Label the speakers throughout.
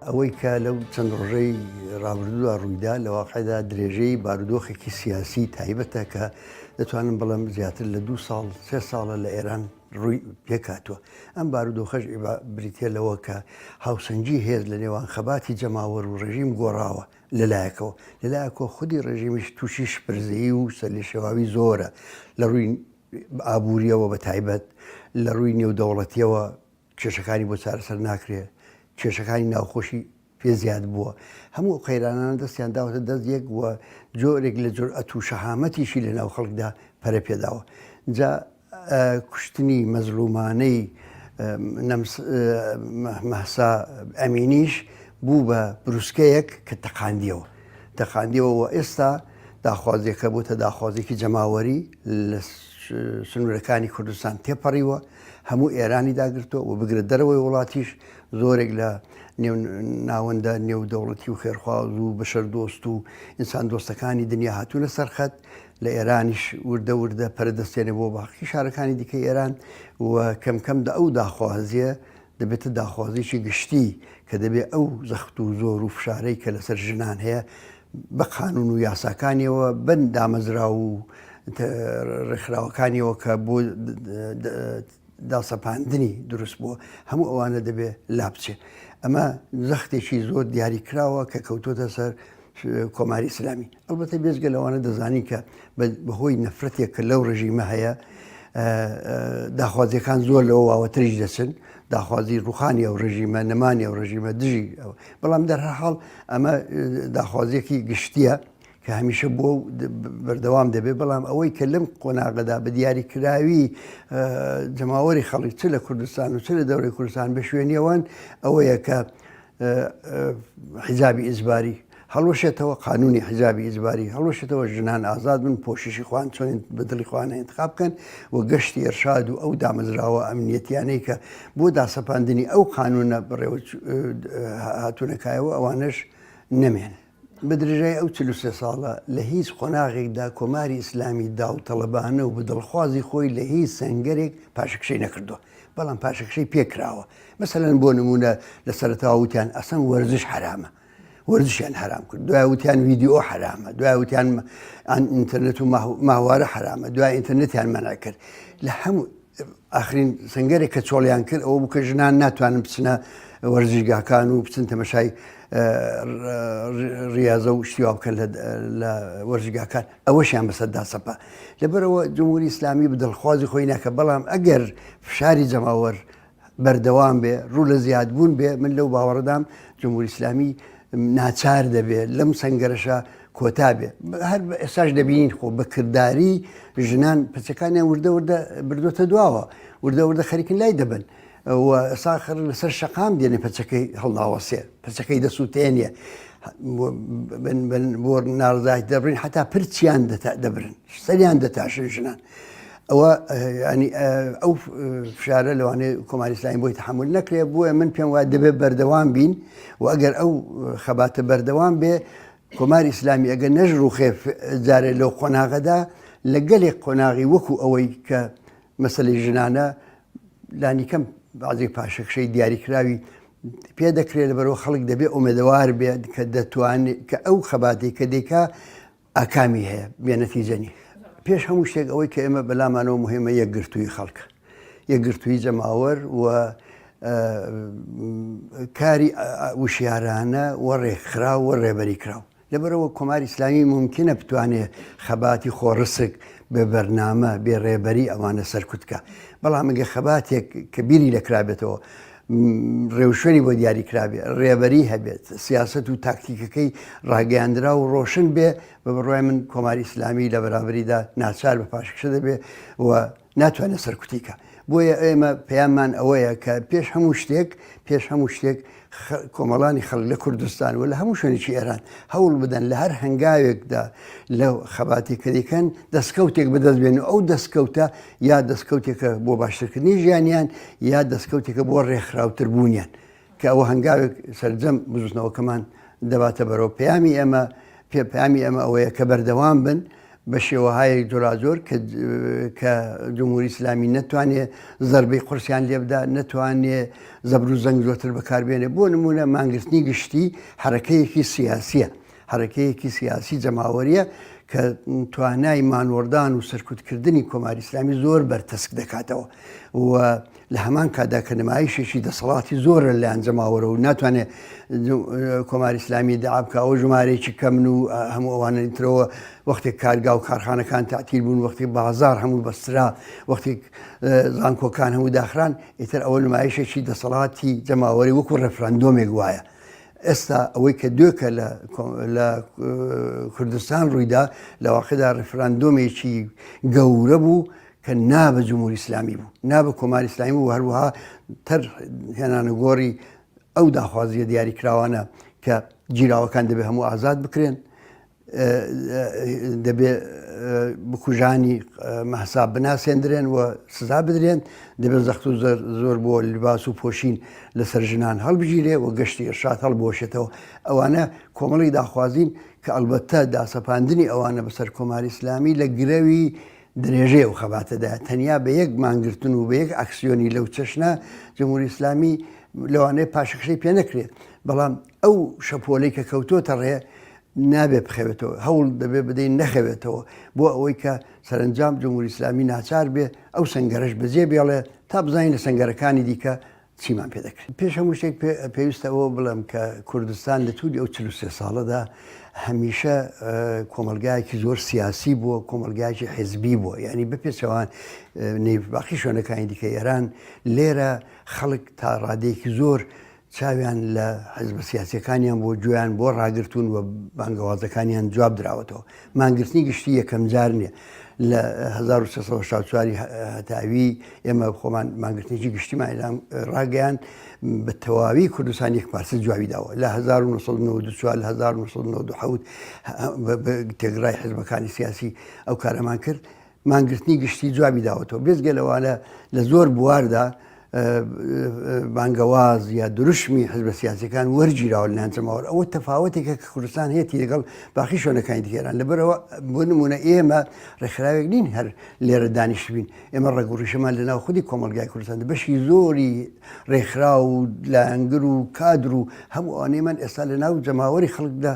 Speaker 1: ئەوەی کە لەو چەند ڕۆژەی ڕابردووە ڕوویدا لە واقعدا درێژەی بارودۆخێکی سیاسی تایبەتە کە دەتوانم بڵم زیاتر لە 2 ساڵ 3 ساڵە لە ئێران ڕووی پێکاتوە. ئەم بارودۆخەش بریتە لەوە کە هاوسەنگی هێز لە نێوان خەباتی جەماوەر و ڕژیم گۆڕاوە لەلایەکەوە لەلایەکەوە خودی ڕژیمیش تووشی شپرزەیی و سەرلێشێواوی زۆرە لە ڕووی ئابووریەوە بە تایبەت لە ڕووی نێودەوڵەتیەوە کێشەکانی بۆ چارەسەر ناکرێت کێشەکانی ناوخۆشی پێ زیاد بووە هەموو قەیرانان دەستیان داوەتە دەست یەک وە جۆرێک لە جورئەت و شەهامەتیشی لە ناو خەڵکدا پەرە پێداوە جا کوشتنی مەزلومانەی مەحسا ئەمینیش بوو بە بروسکەیەک کە تەقاندیەوە و ئێستا داخوازیەکە بووتە داخوازێکی جەماوەری لە سنوورەکانی کوردستان تێپەڕیوە هەموو ئێرانی داگرتووە و بگرێت دەرەوەی وڵاتیش زۆرێک لە ناوەندە نێودەوڵەتی و خێرخواز و بەشەردۆست و ئینسان دۆستەکانی دنیا هاتوونە سەرخەت لە ئێرانیش وردە وردە پەردەستێنێ بۆ باقی شارەکانی دیکە ئێران و کەمکەمدا ئەو داخوازیە دەبێتە داخوازیی گشتی کە دەبێت ئەو زەخت و زۆر و فشارەی کە لەسەر ژنان هەیە بە قانون و یاساکانیەوە بن دامەزرا و ڕێکخراوەکانیەوە کە بۆ داسەپاندنی دروست بووە هەموو ئەوانە دەبێت لابچێت ئەمە زەختێکی زۆر دیاریکراوە کە کەوتۆتە سەر کۆماری ئیسلامی ئەلبەتە بێزگە لەوانە دەزانی کە بەهۆی نەفرەتێک کە لەو ڕژیمە هەیە داخوازیەکان زۆر لەوە واوەتریش دەچن داخوازی ڕوخانی ئەو ڕژیمە نەمانی ئەو ڕژیمە دژی بەڵام دەرهەحاڵ ئەمە داخوازیەکی گشتیە کە هەمیشە بۆ بەردەوام دەبێت بەڵام ئەوەی کە لەم قۆناغەدا بە دیاریکراوی جەماوەری خەڵک چ لە کوردستان و چ لە دەوری کوردستان بە شوێنیەوەن ئەوەیە کە حیجابی ئیجباری هەڵوەشێتەوە قانونی حیجابی ئیجباری هەڵوەشێتەوە ژنان ئازاد بن پۆششی خوان چۆن بەدڵی خوانە انتخاب بکەن و گەشتی ئەرشاد و ئەو دامەزراوە ئەمنیەتیانەی کە بۆ داسەپاندنی ئەو قانونە بڕێوە هاتوونەکایەوە ئەوانش نەمێن. بە درێژای ئەو 43 ساڵە لە هیچ قۆناغێکدا کۆماری ئیسلامی داوتەڵەبانە و بەدڵخوازی خۆی لە هیچ سەنگەرێک پاشەکشەی نەکردووە بەڵام پاشەکشەی پێکراوە مەسەلەن بۆ نمونە لە سەرەتاوە وتیان ئەسەن وەرزش حرامە وەرزشیان حرام کرد دوای وتیان ڤیدیۆ حرامە دوای وتیان ئینتەرنێت و ماوارە حرامە دوای ئینتەرنێتیان مەنع کرد لە هەموو ئاخرین سنگەرێک کە چۆڵیان کرد ئەوە بوو کە ژنان ناتوانن بچنە وەرزشگاکان و بچن تەمەشای ڕاضە و شتیوا بکەن لە وەرزشگاکان ئەوەشیان بەسەر داسەپا لەبەرەوە جمهوری ئیسلامی بدڵخوازی خۆی ناکە بەڵام ئەگەر فشاری جەماوەر بەردەوام بێ ڕوو لە زیادبوون بێ من لەو باوەڕدام جمهوری ئیسلامی ناچار دەبێت لەم سنگەرەشە کۆتا بێ هەر ئێساش دەبینین خۆ بە کردداری ژنان پچەکانیان وردە وردە بردوۆتە دواوە وردە وردە خەریکن لای دەبن و ساخر لەسەر شەقام دێنێ پەچەکەی هەڵناوەسێ پەچەکەی دەسووتێنە بۆ ناڕزای دەبرین حتا پرچیان دەبرن سەریان دەتاشن ژنان ئەوە ینی ئەو فشارە لەوانەیە کۆماری ئیسلامی بۆی تەحمل نەکرێت بۆیە من پێم وایە دەبێت بەردەوام بین و ئەگەر ئەو خەباتە بەردەوام بێ کۆماری ئیسلامی ئەگەر نەژر و خێف جارێ لەو قۆناغەدا لەگەلێک قۆناغی وەکو ئەوەی کە مەسەلەی ژنانە لانیکەم بەعزێک پاشەکشەی دیاریکراوی پێ دەکرێت لەبەرەوە خەڵک دەبێت ئومێدەوار بێت کە دەتوانێت کە ئەو خەباتی کە دیکە ئاکامی هەیە بێنەتیجەنی پێش هەموو شتێک ئەوەی کە ئێمە بەلامانەوە مهمە یەکگرتووی خەڵک یەکگرتووی جەماوەر و کاری وشیارانە و ڕێکخراو و ڕێبەری کراو لەبەرەوە کۆماری ئیسلامی ممکنە بتوانێت خەباتی خۆڕسک بێ بەرنامە بێ ڕێبەری ئەوانە سەرکوتکە بەڵام ئەگە خەباتێک کە بیری لەکرابێتەوە ڕێوشێنی بۆ دیاریکرابێ ڕێبەری هەبێت سیاست و تاکتیکەکەی ڕاگەیاندرا و ڕۆشن بێ بە بڕای من کۆماری ئیسلامی لە بەرابریدا ناچار بە پاشکشە دەبێ و ناتوانێت سەرکوتیکە بۆیە ئێمە پەیامان ئەوەیە کە پێش هەموو شتێک کۆمەڵانی خەڵک لە کوردستان و لە هەموو شوێنێکی ئێران هەوڵ بدەن لە هەر هەنگاوێکدا لەو خەباتی کە دەکەن دەستکەوتێک بەدەست بێن و ئەو دەستکەوتە یا دەستکەوتێکە بۆ باشترکردنی ژیانیان یا دەستکەوتێکە بۆ ڕێکخراوتر بوونیان کە ئەوە هەنگاوێک سەرجەم بزوتنەوەکەمان دەباتە بەرەو پەیامی ئێمە ئەوەیە کە بەردەوام بن بە شێوەهای جۆرازۆر کە جمهوری ئیسلامی نەتوانێت زەربەی قورسیان لێ بدا، نەتوانێت زەبر و زەنگ زۆرتر بەکاربێنێ. بۆ نمونە مانگرتنی گشتی حرەکەیەکی سیاسیە، حرەکەیەکی سیاسی جەماوەریە کە توانای مانوەردان و سەرکوتکردنی کۆماری ئیسلامی زۆر بەرتەسک دەکاتەوە و لە هەمان کادا کە نمایشێکی دەسەڵاتی زۆرە لە ئەنجەماوەرە و ناتوانێت کۆماری ئیسلامی دەعا بکە ئەوە ژمارەیەکی کەمن و هەموو ئەوانە ئیترەوە وەختێک کارگا و کارخانەکان تاعتیل بوون، وەختی بازار هەموو بەسترا، وەختێک زانکۆکان هەموو داخران، ئیتر ئەوە نمایشێکی دەسەڵاتی جەماوەری وەکو ڕەفرەندۆمێک وایە. ئێستا ئەوەی کە دوێکە لە کوردستان ڕوویدا لە واقعدا ڕفراندۆمێکی گەورە بوو کە نابە جمهوری ئیسلامی بوو، نابە کۆماری ئیسلامی بوو، هەروەها تەر هێنانە گۆڕی ئەو داخوازیە دیاریکراوانە کە جیراوەکان دەبێت هەموو ئازاد بکرێن، دەبێت بکوژانی مەحساب بناسێندرێن و سزا بدرێن، دەبێت زەخت و زۆر بۆ لیباس و پۆشین لەسەر ژنان هەڵبژیرێ و گەشتی ئێرشاد هەڵبۆشێتەوە. ئەوانە کۆمەڵی داخوازین کە ئەلبەتە داسەپاندنی ئەوانە بەسەر کۆماری ئیسلامی لە گرەوی درێژێ و خەباتەدا تەنیا بە یەک مانگرتن و بە یەک ئەکسیۆنی لەو چەشنە جمهوری ئیسلامی لەوانەیە پاشەکشەی پێ نەکرێت، بەڵام ئەو شەپۆلەی کە کەوتۆتە ڕێ نابێ بخەوێتەوە، هەوڵ دەبێت بدەین نەخەوێتەوە بۆ ئەوەی کە سەرنجام جمهوری ئیسلامی ناچار بێ ئەو سەنگەرەش بەجێ بێڵێ تا بزانین لە سەنگەرەکانی دیکە چیمان پێ دەکرێت. پێش هەموو شتێک پێویستە ئەوە بڵێم کە کوردستان لە تووری ئەو 43 ساڵەدا هەمیشە کۆمەلگایەکی زۆر سیاسی بووە، کۆمەلگایکی حیزبی بووە، یعنی بەپێچەوان باقی شوێنەکانی دیکە ئێران لێرە خەڵک تا ڕادەیەکی زۆر چاویان لە حیزبە سیاسیەکانیان بۆ گویان بۆ ڕاگرتوون و بانگەوازەکانیان جواب دراوەتەوە. مانگرتنی گشتی یەکەم جار نییە لە 1964 هەتاوی ئێمە خۆمان مانگرتنێکی گشتیمان ڕاگەیان بە تەواوی کوردستان یەک پارچە جوابی داوە لە 1994 لە 1997 تێگرای حیزبەکانی سیاسی ئەو کارەمان کرد، مانگرتنی گشتی جوابی داوەتەوە. بێزگە لەوانە لە زۆر بواردا بانگەواز یا دروشمی حزبە سیاسەکان وەرگیراوە لە نانجەماوەر. ئەوە تەفاوەتێکە کە کوردستان هەیەی لەگەڵ باقی شوێنەکانی دیگەران. لەبەرەوە بۆ نمونە ئێمە ڕێکخراوێک نین هەر لێرە دانیشتبین، ئێمە ڕێگوڕیشەمان لەناو خودی کۆمەلگای کوردستان بەشی زۆری ڕێکخرا و لایەنگر و کادر و هەموو ئەوانەیەمان ئێستا لەناو جەماوەری خەڵکدا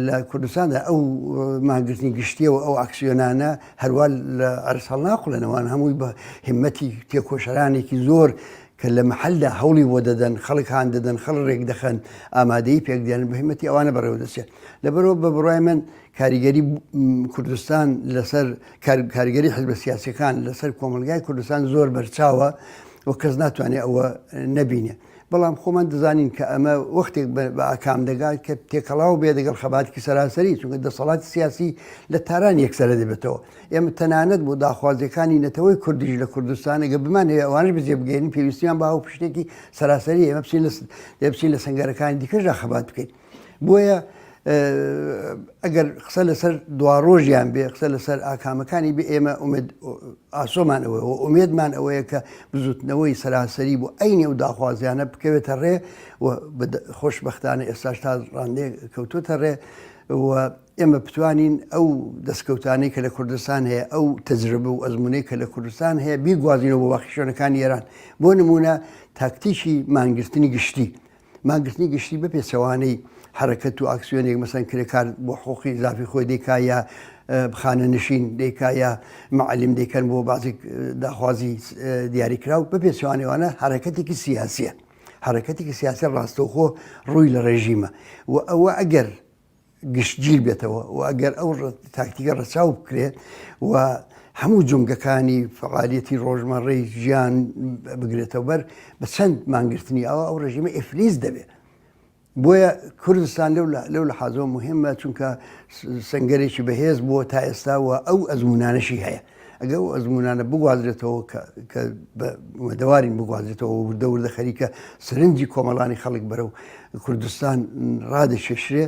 Speaker 1: لە کوردستاندا ئەو مانگرتنی گشتیە و ئەو ئاکسیۆنانە هەروە لە عەرز هەڵناقڵێنەوەن هەمووی بە هیمەتی تێکۆشەرانێکی زۆر کە لە محلدا هەوڵی بۆ دەدەن، خەڵکان دەدەن، خەڵ ڕێک دەخەن، ئامادەی پێکدێن بە هیمەتی ئەوانە بەڕێوە دەچێت. لەبەرەوە بە بڕای من کاریگەری کوردستان لەسەر کاریگەری حزبە سیاسیەکان لەسەر کۆمەلگای کوردستان زۆر بەرچاوە و کەس ناتوانێت ئەوە نەبینێ. بەڵام خۆمان دەزانین کە ئەمە وەختێک بە ئاکام دەگات کە تێکەڵاو بێ دەگەڵ خەباتێکی سەراسەری، چونکە دەسەڵاتی سیاسی لە تاران یەکسەرە دەبێتەوە. ئێمە تەنانەت بۆ داخوازیەکانی نەتەوەی کوردیش لە کوردستان ئەگە بمان هەیە ئەوانش بەجێ بگەێنین پێویستیان بە هاو پشتێکی سەراسەری ئێمە بچین لە سەنگەرەکانی دیکەژدا خەبات بکەین. بۆیە ئەگەر قسە لەسەر دواڕۆژیان بێ، قسە لەسەر ئاکامەکانی بێ، ئێمە ئاسۆمان ئەوەیە و ئومێدمان ئەوەیە کە بزوتنەوەی سەراسەری بۆ ئەینێ و داخوازیانە بکەوێتە ڕێ و خۆشبەختانە ئێستاش تا ڕاندێ کەوتوتە ڕێ و ئێمە بتوانین ئەو دەستکەوتانەی کە لە کوردستان هەیە، ئەو تەجربە و ئەزمونەی کە لە کوردستان هەیە بیگوازینەوە بۆ باقی شوێنەکانی ئێران. بۆ نمونە تاکتیکی مانگرتنی گشتی، مانگرتنی گشتی بە پێچەوانەی حرەکەت و ئاکسیۆنێک مەسەن کرێکار بۆ حقوقی زافی خۆی دەیکا یا بخانە نشین دەیکا یا معلم دەیکەن بۆ بازی داخوازی دیاریکراو بە پێچوانێوانە حرەکەتێکی سیاسیە، حرەکەتێکی سیاسی ڕاستەوخۆ ڕووی لە ڕێژیمە و ئەوە ئەگەر گشتگیر بێتەوە و ئەگەر ئەو تاکتیکە ڕەچاو بکرێت و هەموو جمگەکانی فعالیەتی ڕۆژمەڕەی ژیان بگرێتەوە بەر بە چەند مانگرتنی ئەو ڕێژیمە ئفلیس دەبێت. بۆیە کوردستان لەو لە حازۆ مهمە، چونکە سنگەرێکی بەهێز بووە تا ئێستا و ئەو ئەزمونانەشی هەیە. ئەگە ئەو ئەزمونانە بگوازرێتەوە کە دەوارین بگوازرێتەوە وردە خەریکە سرنجی کۆمەڵانی خەڵک بەرەو کوردستان ڕادەشێشرێ،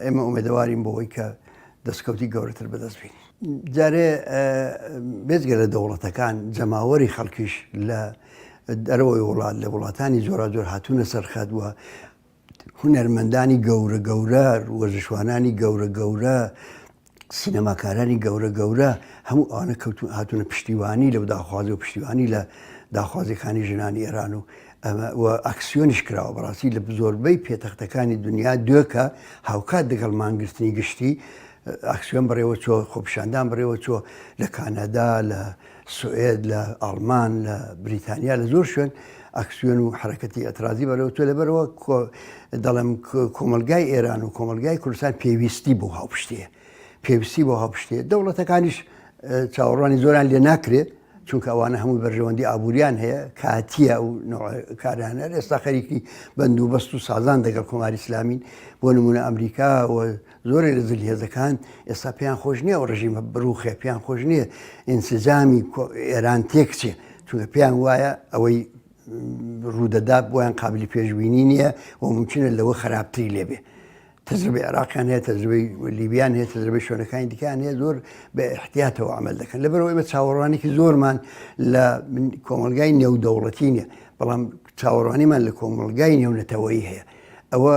Speaker 1: ئێمە ئومێدەوارین بۆەوەی کە دەستکەوتی گەورەتر بەدەست بین. جارێ بێزگە لە دەوڵەتەکان جەماوەری خەڵکیش لە دەرەوەی وڵات لە وڵاتانی زۆرا زۆر هاتوونە سەرخەت وە هونەرمەندانی گەورە گەورە، وەرزشوانانی گەورە گەورە سینەماکارانی گەورە هەموو ئەوانە هاتوونە پشتیوانی لەو داخوازی و پشتیوانی لە داخوازیەکانی ژنانی ئێران و ئەکسیۆنیش کراوە بەڕاستی لە زۆربەی پێتەختەکانی دنیا دوێکە هاوکات دەگەڵ مانگرتنی گشتی ئەکسیۆن بڕێوە چۆ خۆپیشاندان بڕێوە چۆ لە کانەدا لە سوئێد لە ئاڵمان لە بریتانیا لە زۆر شوێن ئەکسیۆن و حرەکەتی ئەترازی بەرەوە تۆ لەبەرەوە دەڵێم کۆمەلگای ئێران و کۆمەلگای کوردستان پێویستی بۆ هاوپشتەیە پێویستی بۆ هاوپشتەیە دەوڵەتەکانیش چاوەڕوانی زۆران لێ ناکرێت چونکە ئەوانە هەموو بەرژەوەندی ئابوووریان هەیە کاتیە و کارانە ئێستا خەریکی بەندوبەست و سازان دەگەڵ کۆماری ئیسلامین بۆ نمونە ئەمریکا و زۆرێ لە جلهێزەکان ئێستا پێیان خۆش نییە و ڕژیمە بڕوخێ پێیان خۆش نییە ئینسجامی ئێران تێکچێ چونکە پێیان وایە ئەوەی ڕوودەدا بۆیان قابلی پێشبینی نییە و ممکنە لەوە خراپتری لێبێ تەجربەی عێراقیان هەیە تەجربەی لیبیان هەیە تەجربەی شوێنەکانی دیکەیان هەیە زۆر بە احتیاتەوە عمل دەکەن لەبەرەوە ئێمە چاوەڕوانێکی زۆرمان لە کۆمەلگای نێودەوڵەتی نییە بەڵام چاوەڕوانیمان لە کۆمەلگای نێونەتەوەیی هەیە ئەوە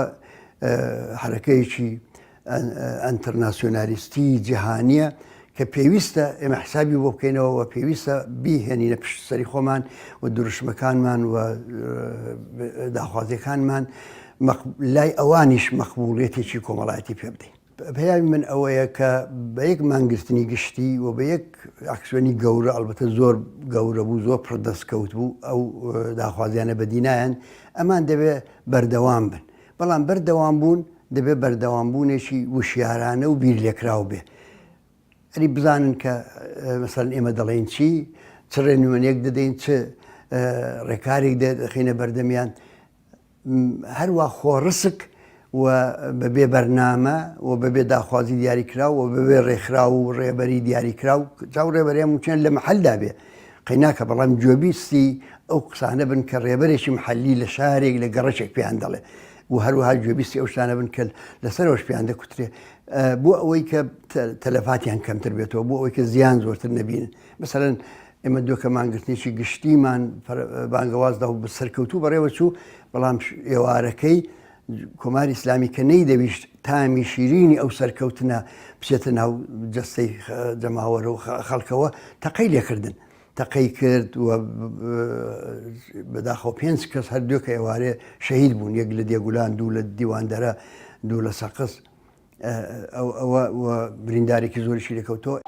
Speaker 1: حرەکەیەکی ئەنتەرناسیۆنالیستی جیهانیە کە پێویستە ئێمە حسابی بۆ بکەینەوە و پێویستە بیهێنینە پشت سەری خۆمان و دروشمەکانمان و داخوازیەکانمان لای ئەوانیش مەقبوڵێتێکی کۆمەڵایەتی پێ بدەین پێیاوی من ئەوەیە کە بە یەک مانگرتنی گشتی و بە یەک ئەکسیۆنی گەورە ئەلبەتە زۆر گەورە بوو زۆر پڕدەستکەوت بوو ئەو داخوازیانە بەدینایەن ئەمان دەبێت بەردەوام بن بەڵام بەردەوام بوون دەبێت بەردەوامبوونێکی وشیارانە و بیر لێکراو بێ ئەری بزانن کە مەسەڵەن ئێمە دەڵێن چی چ ڕێنمونێک دەدەین چ ڕێکارێک دەخینە بەردەمیان هەروە خۆڕسک و بەبێ بەرنامە و بەبێ داخوازی دیاریکراو و بەبێ ڕێکخرا و ڕێبەری دیاریکراو چاو ڕێبەریان ممکن لە محەلدا بێ قەیناکە بەڵام گوێبیستی ئەو قسانە بن کە ڕێبەرێکی محەلی لە شارێک لە گەڕەشێک پێیان دەڵێ و هەروەها گوێبیستی ئەو شتانە بن کە لەسەرەوەش پێیان دەکوترێ بۆ ئەوەی کە تەلەفاتیان کەمتر بێتەوە بۆ ئەوەی کە زیان زۆرتر نەبینن مەسەڵەن ئێمە دووکە مانگرتنێکی گشتیمان بانگەوازدا و بە سەرکەوتوو بەڕێوە چوو بەڵام ئێوارەکەی کۆماری ئیسلامی کە نەیدەویست تامی شیرینی ئەو سەرکەوتنە بچێتە ناو جەستەی جەماوەرە و خەڵکەوە تەقەی لێکردن تەقەی کرد و بەداخەوە 5 کەس هەردووکە ئێوارێ شەهید بوون یەک لە دێگولان دوو لە دیواندەرە دوو لە سەقز ئەوە بریندارێکی زۆریشی لێکەوتەوە.